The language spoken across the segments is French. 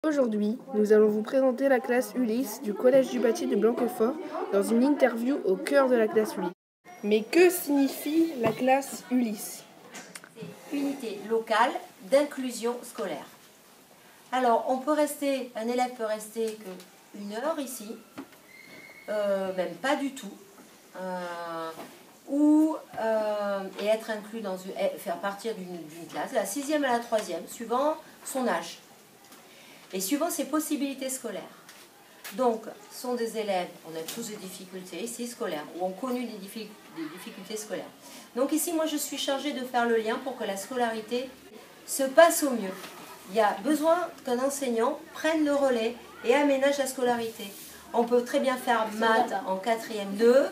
Aujourd'hui, nous allons vous présenter la classe Ulysse du Collège du Bâti de Blanquefort dans une interview au cœur de la classe Ulysse. Mais que signifie la classe Ulysse? C'est unité locale d'inclusion scolaire. Alors, un élève peut rester qu'une heure ici, même pas du tout, et être inclus faire partir d'une classe, la 6e à la 3e, suivant son âge et suivant ses possibilités scolaires. Donc, ce sont des élèves, on a tous des difficultés ici scolaires, ou ont connu des difficultés scolaires. Donc ici, moi, je suis chargée de faire le lien pour que la scolarité se passe au mieux. Il y a besoin qu'un enseignant prenne le relais et aménage la scolarité. On peut très bien faire maths en 4e 2,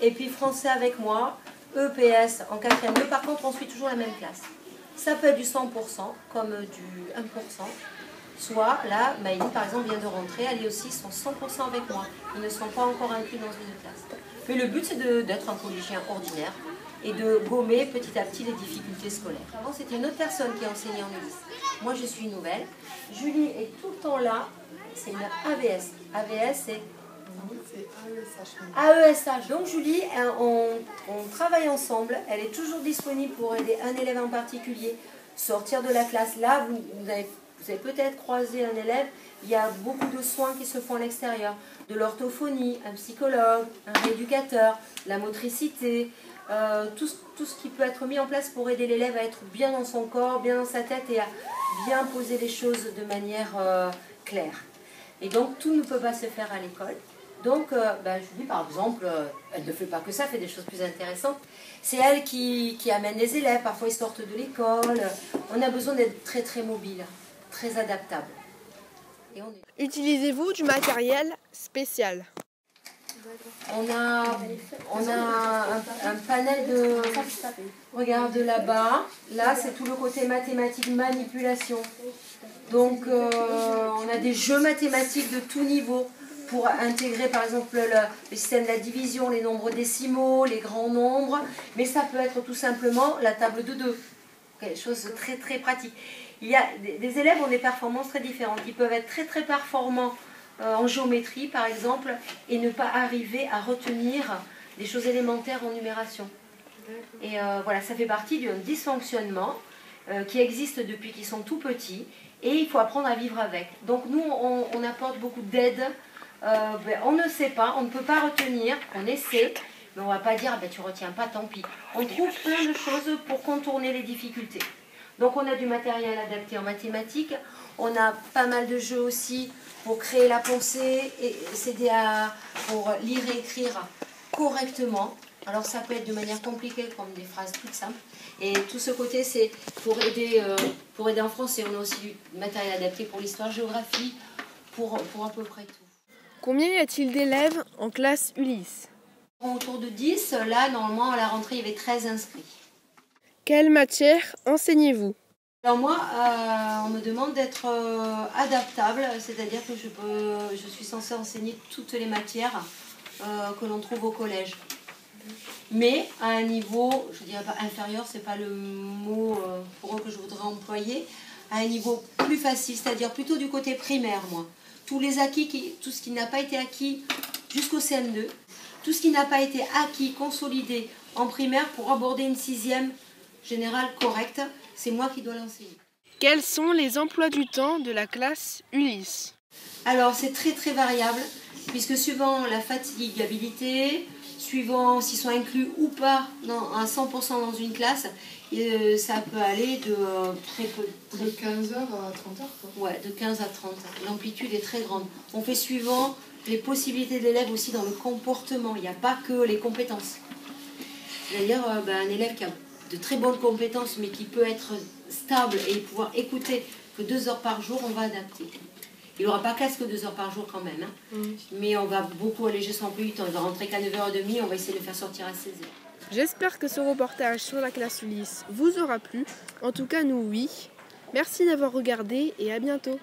et puis français avec moi, EPS en 4e 2, par contre, on suit toujours la même classe. Ça peut être du 100%, comme du 1%. Soit, là, Maïli, par exemple, vient de rentrer, elle est aussi sont 100% avec moi. Ils ne sont pas encore inclus dans une classe. Mais le but, c'est d'être un collégien ordinaire et de gommer petit à petit les difficultés scolaires. Avant, c'était une autre personne qui enseignait en Ulysse. Moi, je suis nouvelle. Julie est tout le temps là. C'est une AVS. AVS, c'est AESH. Donc, Julie, on travaille ensemble. Elle est toujours disponible pour aider un élève en particulier, sortir de la classe. Là, vous avez peut-être croisé un élève, il y a beaucoup de soins qui se font à l'extérieur, de l'orthophonie, un psychologue, un rééducateur, la motricité, tout ce qui peut être mis en place pour aider l'élève à être bien dans son corps, bien dans sa tête et à bien poser les choses de manière claire. Et donc tout ne peut pas se faire à l'école. Donc Julie par exemple, elle ne fait pas que ça, elle fait des choses plus intéressantes. C'est elle qui amène les élèves, parfois ils sortent de l'école. On a besoin d'être très très mobile, très adaptable. Utilisez-vous du matériel spécial? On a un panel de... Regarde là-bas, là c'est tout le côté mathématique, manipulation. Donc on a des jeux mathématiques de tout niveau pour intégrer par exemple le système de la division, les nombres décimaux, les grands nombres. Mais ça peut être tout simplement la table de 2. Quelque chose de très très pratique. Il y a des élèves ont des performances très différentes. Ils peuvent être très très performants en géométrie par exemple et ne pas arriver à retenir des choses élémentaires en numération. Et voilà, ça fait partie d'un dysfonctionnement qui existe depuis qu'ils sont tout petits et il faut apprendre à vivre avec. Donc nous on apporte beaucoup d'aide. On ne sait pas, on ne peut pas retenir, on essaie. Mais on ne va pas dire, tu ne retiens pas, tant pis. On trouve plein de choses pour contourner les difficultés. Donc on a du matériel adapté en mathématiques, on a pas mal de jeux aussi pour créer la pensée et s'aider pour lire et écrire correctement. Alors ça peut être de manière compliquée comme des phrases toutes simples. Et tout ce côté c'est pour aider en français. On a aussi du matériel adapté pour l'histoire, géographie, pour à peu près tout. Combien y a-t-il d'élèves en classe Ulysse? Autour de 10, là normalement à la rentrée il y avait 13 inscrits. Quelle matière enseignez-vous? Alors moi, on me demande d'être adaptable, c'est-à-dire que je suis censée enseigner toutes les matières que l'on trouve au collège. Mais à un niveau, je dirais pas inférieur, c'est pas le mot pour eux que je voudrais employer, à un niveau plus facile, c'est-à-dire plutôt du côté primaire, moi. Tous les acquis, tout ce qui n'a pas été acquis jusqu'au CM2, tout ce qui n'a pas été acquis, consolidé en primaire pour aborder une 6e générale correcte, c'est moi qui dois l'enseigner. Quels sont les emplois du temps de la classe Ulysse? Alors c'est très très variable, puisque suivant la fatigabilité, suivant s'ils sont inclus ou pas à 100% dans une classe, ça peut aller de très peu. De 15h à 30h quoi. Ouais, de 15 à 30. L'amplitude est très grande. On fait suivant les possibilités de l'élève aussi dans le comportement. Il n'y a pas que les compétences. D'ailleurs, un élève qui a de très bonnes compétences mais qui peut être stable et pouvoir écouter que 2 heures par jour, on va adapter. Il n'aura pas classe que 2 heures par jour quand même, hein. Mais on va beaucoup alléger son emploi du temps. Il va rentrer qu'à 9h30, on va essayer de le faire sortir à 16h. J'espère que ce reportage sur la classe Ulysse vous aura plu. En tout cas, nous, oui. Merci d'avoir regardé et à bientôt.